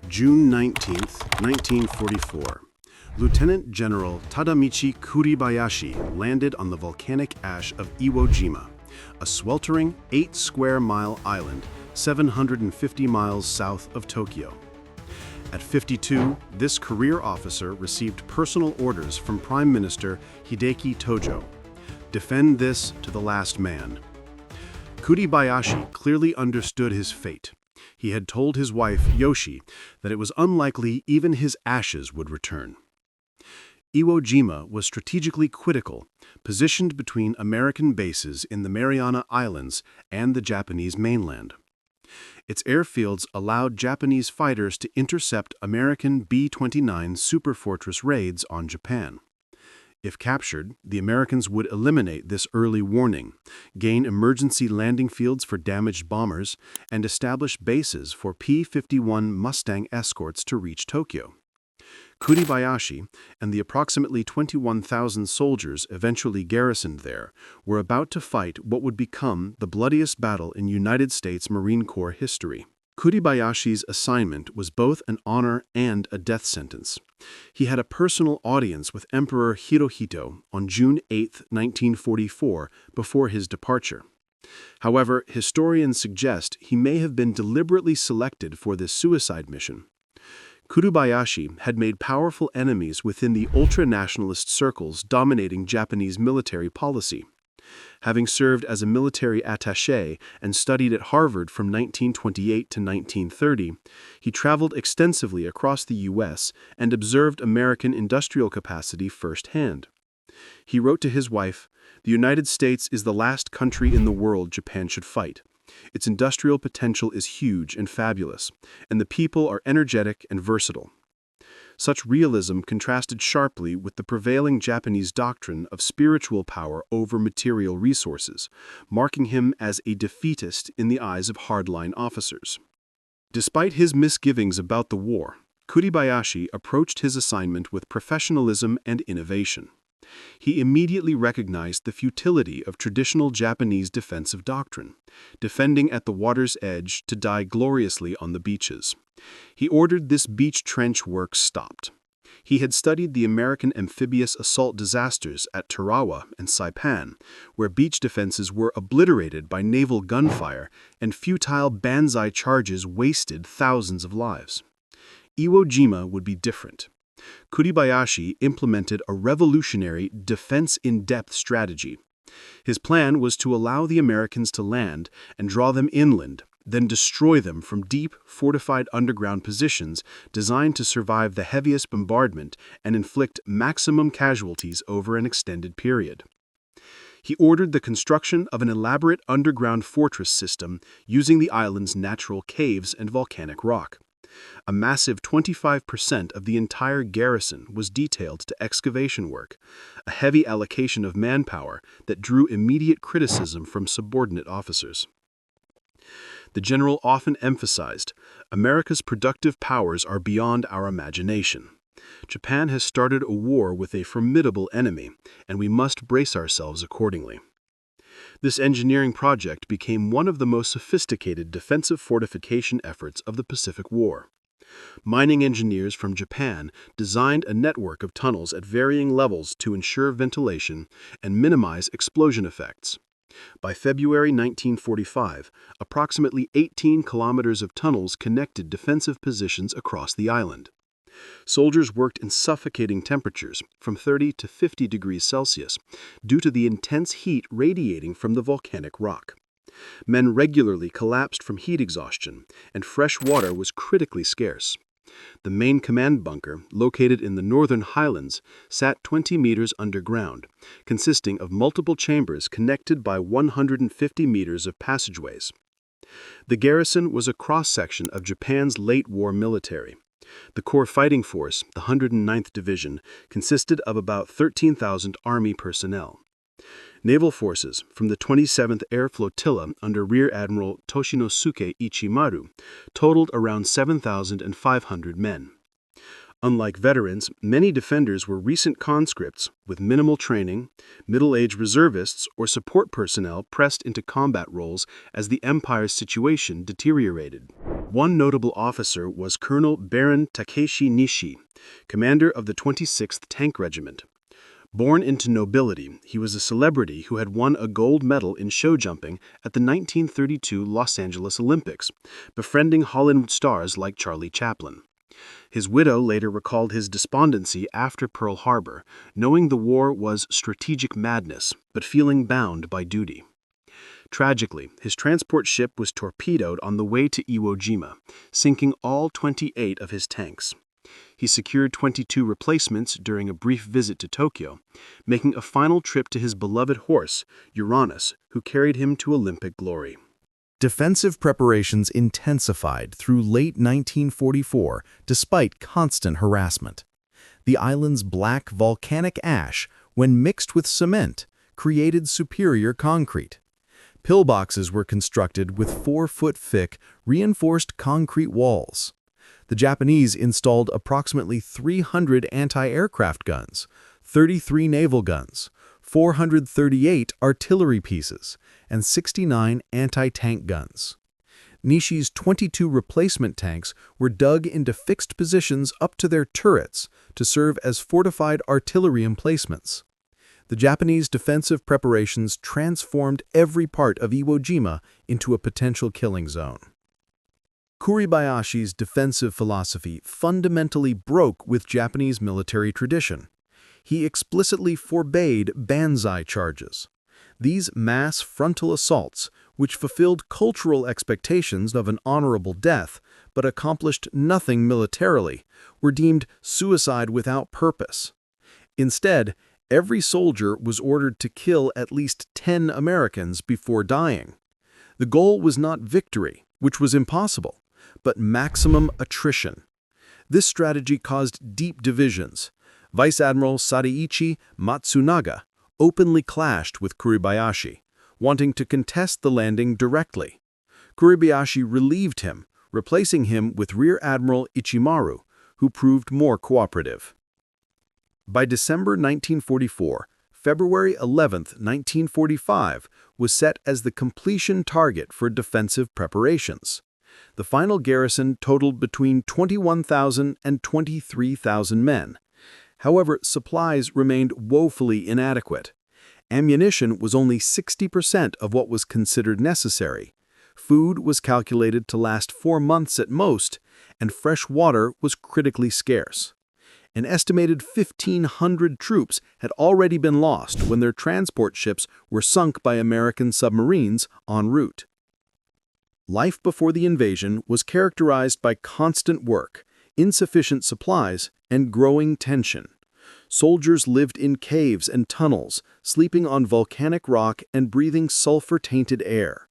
June 19, 1944. Lieutenant General Tadamichi Kuribayashi landed on the volcanic ash of Iwo Jima, a sweltering 8-square-mile island 750 miles south of Tokyo. At 52, this career officer received personal orders from Prime Minister Hideki Tojo. Defend this to the last man. Kuribayashi clearly understood his fate. He had told his wife, Yoshi, that it was unlikely even his ashes would return. Iwo Jima was strategically critical, positioned between American bases in the Mariana Islands and the Japanese mainland. Its airfields allowed Japanese fighters to intercept American B-29 superfortress raids on Japan. If captured, the Americans would eliminate this early warning, gain emergency landing fields for damaged bombers, and establish bases for P-51 Mustang escorts to reach Tokyo. Kuribayashi and the approximately 21,000 soldiers eventually garrisoned there were about to fight what would become the bloodiest battle in United States Marine Corps history. Kuribayashi's assignment was both an honor and a death sentence. He had a personal audience with Emperor Hirohito on June 8, 1944, before his departure. However, historians suggest he may have been deliberately selected for this suicide mission. Kuribayashi had made powerful enemies within the ultra-nationalist circles dominating Japanese military policy. Having served as a military attaché and studied at Harvard from 1928 to 1930, he traveled extensively across the U.S. and observed American industrial capacity firsthand. He wrote to his wife, "The United States is the last country in the world Japan should fight. Its industrial potential is huge and fabulous, and the people are energetic and versatile." Such realism contrasted sharply with the prevailing Japanese doctrine of spiritual power over material resources, marking him as a defeatist in the eyes of hardline officers. Despite his misgivings about the war, Kuribayashi approached his assignment with professionalism and innovation. He immediately recognized the futility of traditional Japanese defensive doctrine, defending at the water's edge to die gloriously on the beaches. He ordered this beach trench work stopped. He had studied the American amphibious assault disasters at Tarawa and Saipan, where beach defenses were obliterated by naval gunfire and futile Banzai charges wasted thousands of lives. Iwo Jima would be different. Kuribayashi implemented a revolutionary defense-in-depth strategy. His plan was to allow the Americans to land and draw them inland, then destroy them from deep, fortified underground positions designed to survive the heaviest bombardment and inflict maximum casualties over an extended period. He ordered the construction of an elaborate underground fortress system using the island's natural caves and volcanic rock. A massive 25% of the entire garrison was detailed to excavation work, a heavy allocation of manpower that drew immediate criticism from subordinate officers. The general often emphasized, "America's productive powers are beyond our imagination. Japan has started a war with a formidable enemy, and we must brace ourselves accordingly." This engineering project became one of the most sophisticated defensive fortification efforts of the Pacific War. Mining engineers from Japan designed a network of tunnels at varying levels to ensure ventilation and minimize explosion effects. By February 1945, approximately 18 kilometers of tunnels connected defensive positions across the island. Soldiers worked in suffocating temperatures, from 30 to 50 degrees Celsius, due to the intense heat radiating from the volcanic rock. Men regularly collapsed from heat exhaustion, and fresh water was critically scarce. The main command bunker, located in the northern highlands, sat 20 meters underground, consisting of multiple chambers connected by 150 meters of passageways. The garrison was a cross-section of Japan's late-war military. The core fighting force, the 109th Division, consisted of about 13,000 Army personnel. Naval forces from the 27th Air Flotilla under Rear Admiral Toshinosuke Ichimaru totaled around 7,500 men. Unlike veterans, many defenders were recent conscripts with minimal training, middle-aged reservists, or support personnel pressed into combat roles as the Empire's situation deteriorated. One notable officer was Colonel Baron Takeshi Nishi, commander of the 26th Tank Regiment. Born into nobility, he was a celebrity who had won a gold medal in show jumping at the 1932 Los Angeles Olympics, befriending Hollywood stars like Charlie Chaplin. His widow later recalled his despondency after Pearl Harbor, knowing the war was strategic madness, but feeling bound by duty. Tragically, his transport ship was torpedoed on the way to Iwo Jima, sinking all 28 of his tanks. He secured 22 replacements during a brief visit to Tokyo, making a final trip to his beloved horse, Uranus, who carried him to Olympic glory. Defensive preparations intensified through late 1944 despite constant harassment. The island's black volcanic ash, when mixed with cement, created superior concrete. Pillboxes were constructed with 4-foot-thick, reinforced concrete walls. The Japanese installed approximately 300 anti-aircraft guns, 33 naval guns, 438 artillery pieces, and 69 anti-tank guns. Nishi's 22 replacement tanks were dug into fixed positions up to their turrets to serve as fortified artillery emplacements. The Japanese defensive preparations transformed every part of Iwo Jima into a potential killing zone. Kuribayashi's defensive philosophy fundamentally broke with Japanese military tradition. He explicitly forbade Banzai charges. These mass frontal assaults, which fulfilled cultural expectations of an honorable death but accomplished nothing militarily, were deemed suicide without purpose. Instead, every soldier was ordered to kill at least 10 Americans before dying. The goal was not victory, which was impossible, but maximum attrition. This strategy caused deep divisions. Vice Admiral Sadaichi Matsunaga openly clashed with Kuribayashi, wanting to contest the landing directly. Kuribayashi relieved him, replacing him with Rear Admiral Ichimaru, who proved more cooperative. By December 1944, February 11, 1945, was set as the completion target for defensive preparations. The final garrison totaled between 21,000 and 23,000 men. However, supplies remained woefully inadequate. Ammunition was only 60% of what was considered necessary. Food was calculated to last 4 months at most, and fresh water was critically scarce. An estimated 1,500 troops had already been lost when their transport ships were sunk by American submarines en route. Life before the invasion was characterized by constant work, insufficient supplies, and growing tension. Soldiers lived in caves and tunnels, sleeping on volcanic rock and breathing sulfur-tainted air.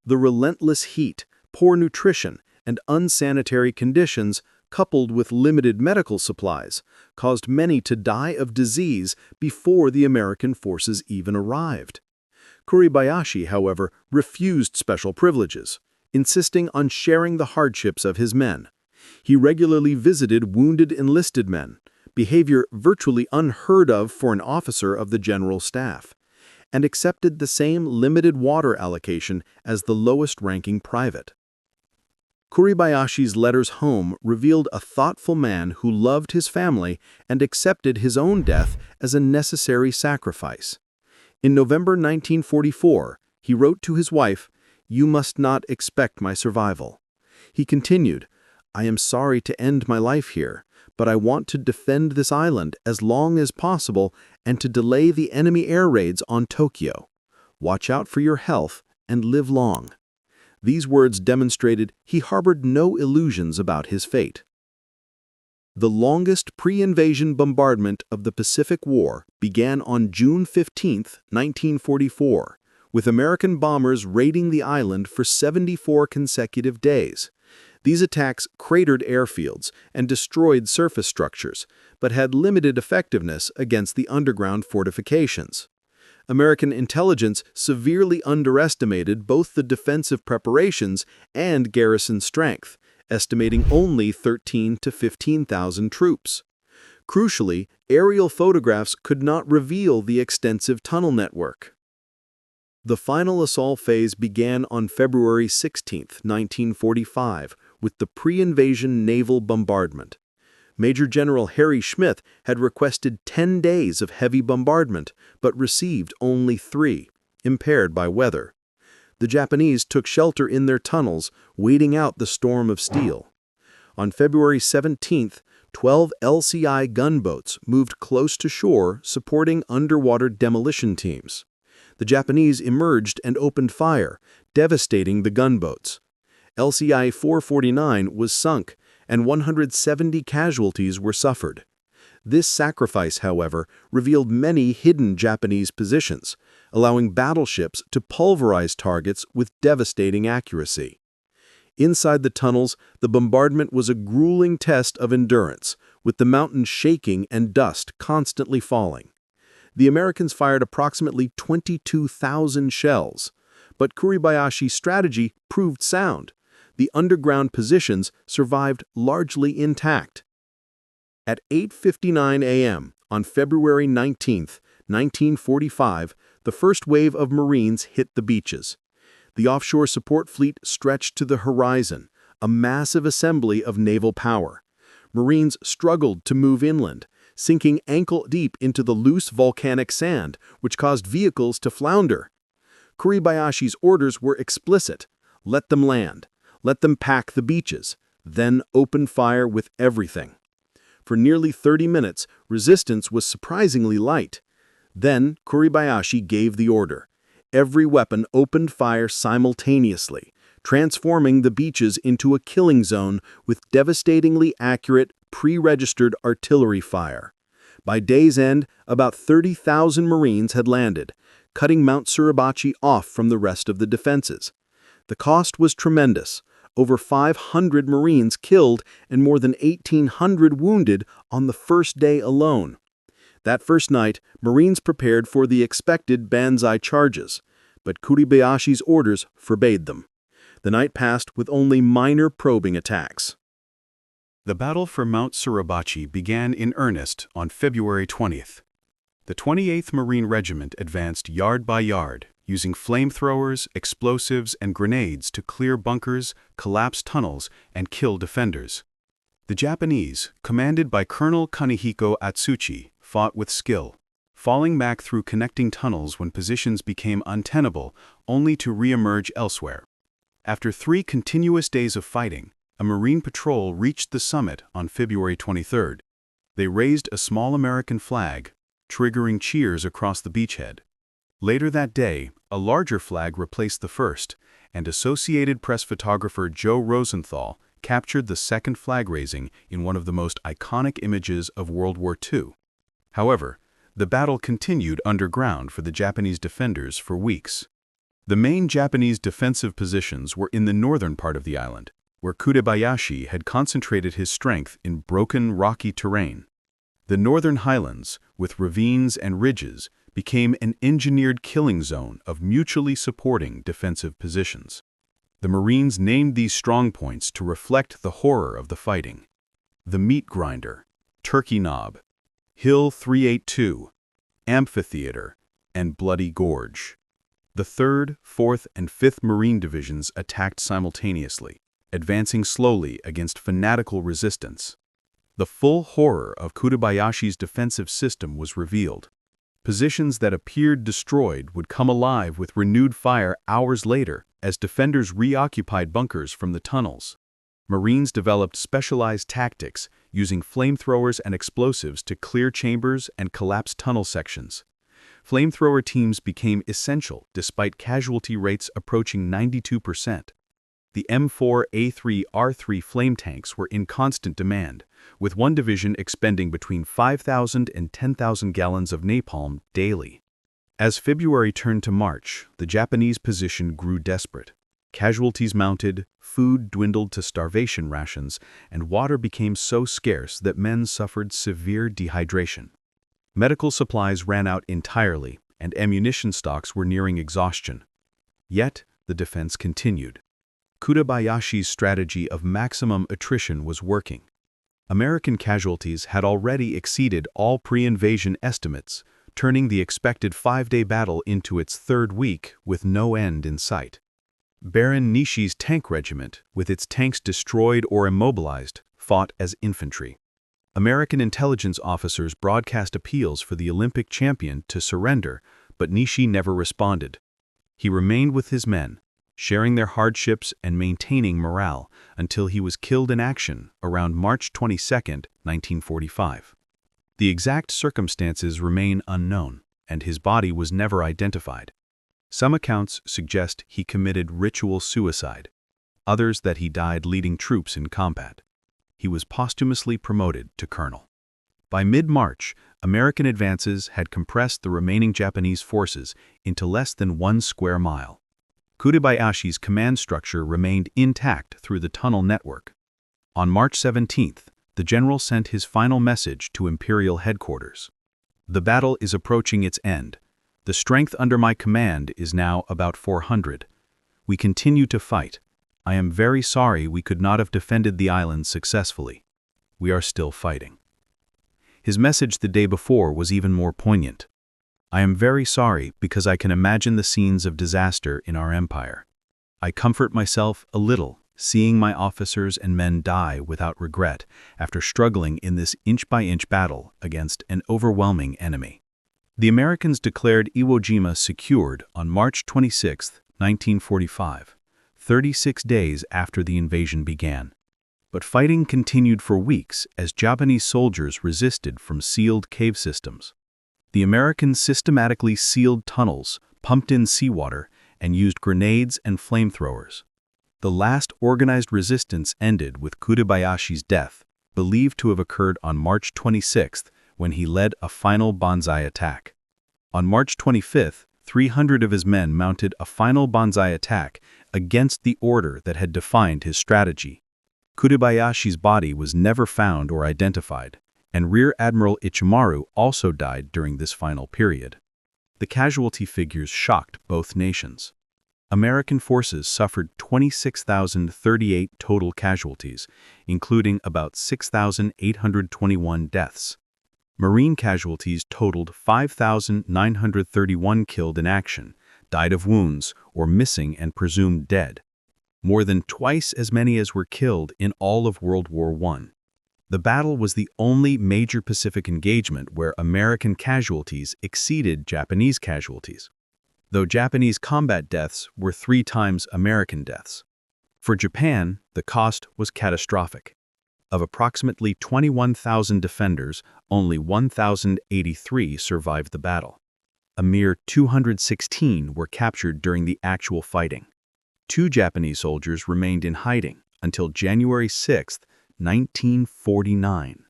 The relentless heat, poor nutrition, and unsanitary conditions, coupled with limited medical supplies, caused many to die of disease before the American forces even arrived. Kuribayashi, however, refused special privileges, insisting on sharing the hardships of his men. He regularly visited wounded enlisted men, behavior virtually unheard of for an officer of the general staff, and accepted the same limited water allocation as the lowest-ranking private. Kuribayashi's letters home revealed a thoughtful man who loved his family and accepted his own death as a necessary sacrifice. In November 1944, he wrote to his wife, "You must not expect my survival." He continued, "I am sorry to end my life here, but I want to defend this island as long as possible and to delay the enemy air raids on Tokyo. Watch out for your health and live long." These words demonstrated he harbored no illusions about his fate. The longest pre-invasion bombardment of the Pacific War began on June 15, 1944, with American bombers raiding the island for 74 consecutive days. These attacks cratered airfields and destroyed surface structures, but had limited effectiveness against the underground fortifications. American intelligence severely underestimated both the defensive preparations and garrison strength, estimating only 13,000 to 15,000 troops. Crucially, aerial photographs could not reveal the extensive tunnel network. The final assault phase began on February 16, 1945, with the pre-invasion naval bombardment. Major General Harry Schmidt had requested 10 days of heavy bombardment, but received only 3, impaired by weather. The Japanese took shelter in their tunnels, waiting out the storm of steel. On February 17th, 12 LCI gunboats moved close to shore, supporting underwater demolition teams. The Japanese emerged and opened fire, devastating the gunboats. LCI 449 was sunk, and 170 casualties were suffered. This sacrifice, however, revealed many hidden Japanese positions, allowing battleships to pulverize targets with devastating accuracy. Inside the tunnels, the bombardment was a grueling test of endurance, with the mountains shaking and dust constantly falling. The Americans fired approximately 22,000 shells, but Kuribayashi's strategy proved sound. The underground positions survived largely intact. At 8:59 a.m. on February 19, 1945, the first wave of Marines hit the beaches. The offshore support fleet stretched to the horizon, a massive assembly of naval power. Marines struggled to move inland, sinking ankle-deep into the loose volcanic sand, which caused vehicles to flounder. Kuribayashi's orders were explicit: let them land, let them pack the beaches, then open fire with everything. For nearly 30 minutes, resistance was surprisingly light. Then Kuribayashi gave the order. Every weapon opened fire simultaneously, transforming the beaches into a killing zone with devastatingly accurate, pre-registered artillery fire. By day's end, about 30,000 Marines had landed, cutting Mount Suribachi off from the rest of the defenses. The cost was tremendous: over 500 Marines killed and more than 1,800 wounded on the first day alone. That first night, Marines prepared for the expected Banzai charges, but Kuribayashi's orders forbade them. The night passed with only minor probing attacks. The battle for Mount Suribachi began in earnest on February 20th. The 28th Marine Regiment advanced yard by yard, using flamethrowers, explosives, and grenades to clear bunkers, collapse tunnels, and kill defenders. The Japanese, commanded by Colonel Kanehiko Atsuchi, fought with skill, falling back through connecting tunnels when positions became untenable, only to re-emerge elsewhere. After 3 continuous days of fighting, a Marine patrol reached the summit on February 23rd. They raised a small American flag, triggering cheers across the beachhead. Later that day, a larger flag replaced the first, and Associated Press photographer Joe Rosenthal captured the second flag raising in one of the most iconic images of World War II. However, the battle continued underground for the Japanese defenders for weeks. The main Japanese defensive positions were in the northern part of the island, where Kuribayashi had concentrated his strength in broken, rocky terrain. The northern highlands, with ravines and ridges, became an engineered killing zone of mutually supporting defensive positions. The Marines named these strong points to reflect the horror of the fighting: the Meat Grinder, Turkey Knob, Hill 382, Amphitheater, and Bloody Gorge. The 3rd, 4th, and 5th Marine Divisions attacked simultaneously, advancing slowly against fanatical resistance. The full horror of Kuribayashi's defensive system was revealed. Positions that appeared destroyed would come alive with renewed fire hours later as defenders reoccupied bunkers from the tunnels. Marines developed specialized tactics, using flamethrowers and explosives to clear chambers and collapse tunnel sections. Flamethrower teams became essential despite casualty rates approaching 92%. The M4A3R3 flame tanks were in constant demand, with one division expending between 5,000 and 10,000 gallons of napalm daily. As February turned to March, the Japanese position grew desperate. Casualties mounted, food dwindled to starvation rations, and water became so scarce that men suffered severe dehydration. Medical supplies ran out entirely, and ammunition stocks were nearing exhaustion. Yet, the defense continued. Kuribayashi's strategy of maximum attrition was working. American casualties had already exceeded all pre-invasion estimates, turning the expected 5-day battle into its 3rd week with no end in sight. Baron Nishi's tank regiment, with its tanks destroyed or immobilized, fought as infantry. American intelligence officers broadcast appeals for the Olympic champion to surrender, but Nishi never responded. He remained with his men, sharing their hardships and maintaining morale until he was killed in action around March 22, 1945. The exact circumstances remain unknown, and his body was never identified. Some accounts suggest he committed ritual suicide, others that he died leading troops in combat. He was posthumously promoted to colonel. By mid-March, American advances had compressed the remaining Japanese forces into less than 1 square mile. Kuribayashi's command structure remained intact through the tunnel network. On March 17th, the general sent his final message to Imperial headquarters. "The battle is approaching its end. The strength under my command is now about 400. We continue to fight. I am very sorry we could not have defended the island successfully. We are still fighting." His message the day before was even more poignant. "I am very sorry because I can imagine the scenes of disaster in our empire. I comfort myself a little seeing my officers and men die without regret after struggling in this inch-by-inch battle against an overwhelming enemy." The Americans declared Iwo Jima secured on March 26, 1945, 36 days after the invasion began. But fighting continued for weeks as Japanese soldiers resisted from sealed cave systems. The Americans systematically sealed tunnels, pumped in seawater, and used grenades and flamethrowers. The last organized resistance ended with Kuribayashi's death, believed to have occurred on March 26, when he led a final Banzai attack. On March 25, 300 of his men mounted a final Banzai attack against the order that had defined his strategy. Kuribayashi's body was never found or identified, and Rear Admiral Ichimaru also died during this final period. The casualty figures shocked both nations. American forces suffered 26,038 total casualties, including about 6,821 deaths. Marine casualties totaled 5,931 killed in action, died of wounds, or missing and presumed dead. More than twice as many as were killed in all of World War I. The battle was the only major Pacific engagement where American casualties exceeded Japanese casualties, though Japanese combat deaths were 3 times American deaths. For Japan, the cost was catastrophic. Of approximately 21,000 defenders, only 1,083 survived the battle. A mere 216 were captured during the actual fighting. 2 Japanese soldiers remained in hiding until January 6, 1949.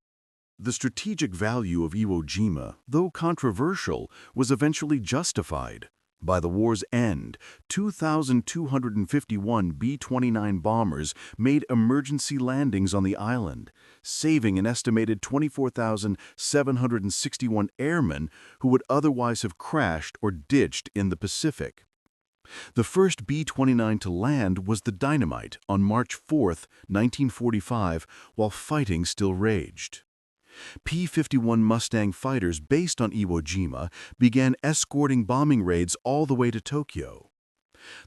The strategic value of Iwo Jima, though controversial, was eventually justified. By the war's end, 2,251 B-29 bombers made emergency landings on the island, saving an estimated 24,761 airmen who would otherwise have crashed or ditched in the Pacific. The first B-29 to land was the Dynamite on March 4, 1945, while fighting still raged. P-51 Mustang fighters based on Iwo Jima began escorting bombing raids all the way to Tokyo.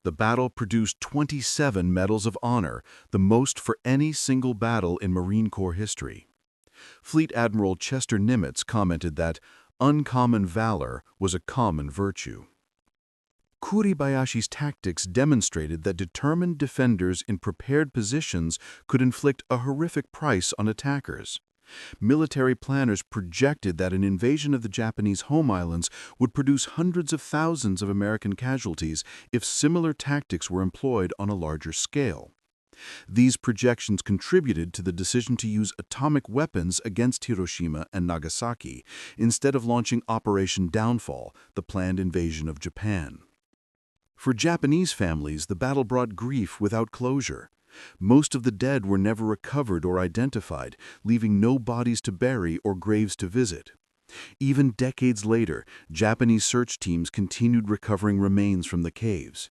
The battle produced 27 Medals of Honor, the most for any single battle in Marine Corps history. Fleet Admiral Chester Nimitz commented that uncommon valor was a common virtue. Kuribayashi's tactics demonstrated that determined defenders in prepared positions could inflict a horrific price on attackers. Military planners projected that an invasion of the Japanese home islands would produce hundreds of thousands of American casualties if similar tactics were employed on a larger scale. These projections contributed to the decision to use atomic weapons against Hiroshima and Nagasaki instead of launching Operation Downfall, the planned invasion of Japan. For Japanese families, the battle brought grief without closure. Most of the dead were never recovered or identified, leaving no bodies to bury or graves to visit. Even decades later, Japanese search teams continued recovering remains from the caves.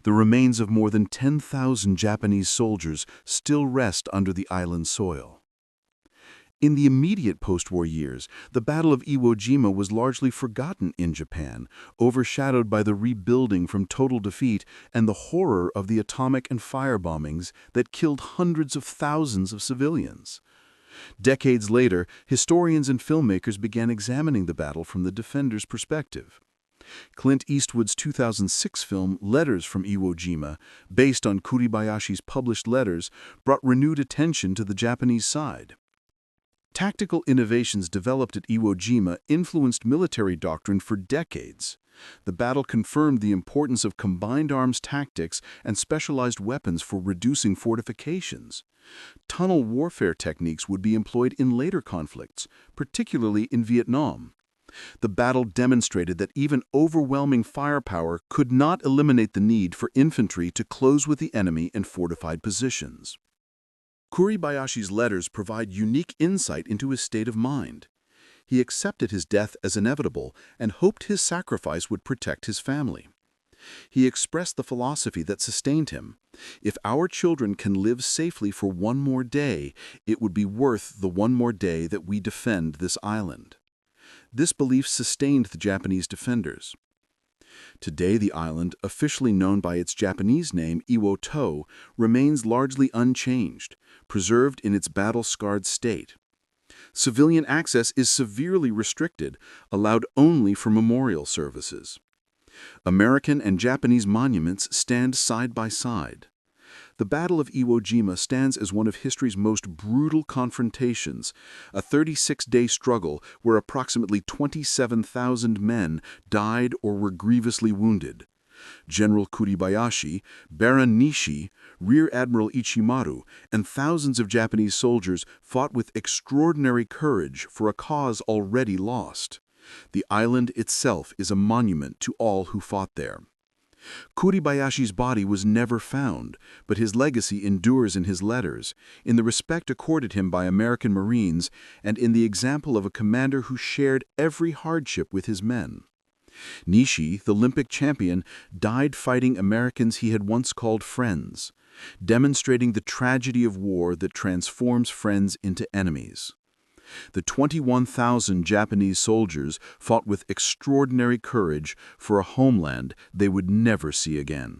The remains of more than 10,000 Japanese soldiers still rest under the island's soil. In the immediate post-war years, the Battle of Iwo Jima was largely forgotten in Japan, overshadowed by the rebuilding from total defeat and the horror of the atomic and fire bombings that killed hundreds of thousands of civilians. Decades later, historians and filmmakers began examining the battle from the defenders' perspective. Clint Eastwood's 2006 film Letters from Iwo Jima, based on Kuribayashi's published letters, brought renewed attention to the Japanese side. Tactical innovations developed at Iwo Jima influenced military doctrine for decades. The battle confirmed the importance of combined arms tactics and specialized weapons for reducing fortifications. Tunnel warfare techniques would be employed in later conflicts, particularly in Vietnam. The battle demonstrated that even overwhelming firepower could not eliminate the need for infantry to close with the enemy in fortified positions. Kuribayashi's letters provide unique insight into his state of mind. He accepted his death as inevitable and hoped his sacrifice would protect his family. He expressed the philosophy that sustained him. If our children can live safely for one more day, it would be worth the one more day that we defend this island. This belief sustained the Japanese defenders. Today, the island, officially known by its Japanese name Iwo To, remains largely unchanged, preserved in its battle-scarred state. Civilian access is severely restricted, allowed only for memorial services. American and Japanese monuments stand side by side. The Battle of Iwo Jima stands as one of history's most brutal confrontations, a 36-day struggle where approximately 27,000 men died or were grievously wounded. General Kuribayashi, Baron Nishi, Rear Admiral Ichimaru, and thousands of Japanese soldiers fought with extraordinary courage for a cause already lost. The island itself is a monument to all who fought there. Kuribayashi's body was never found, but his legacy endures in his letters, in the respect accorded him by American Marines, and in the example of a commander who shared every hardship with his men. Nishi, the Olympic champion, died fighting Americans he had once called friends, demonstrating the tragedy of war that transforms friends into enemies. The 21,000 Japanese soldiers fought with extraordinary courage for a homeland they would never see again.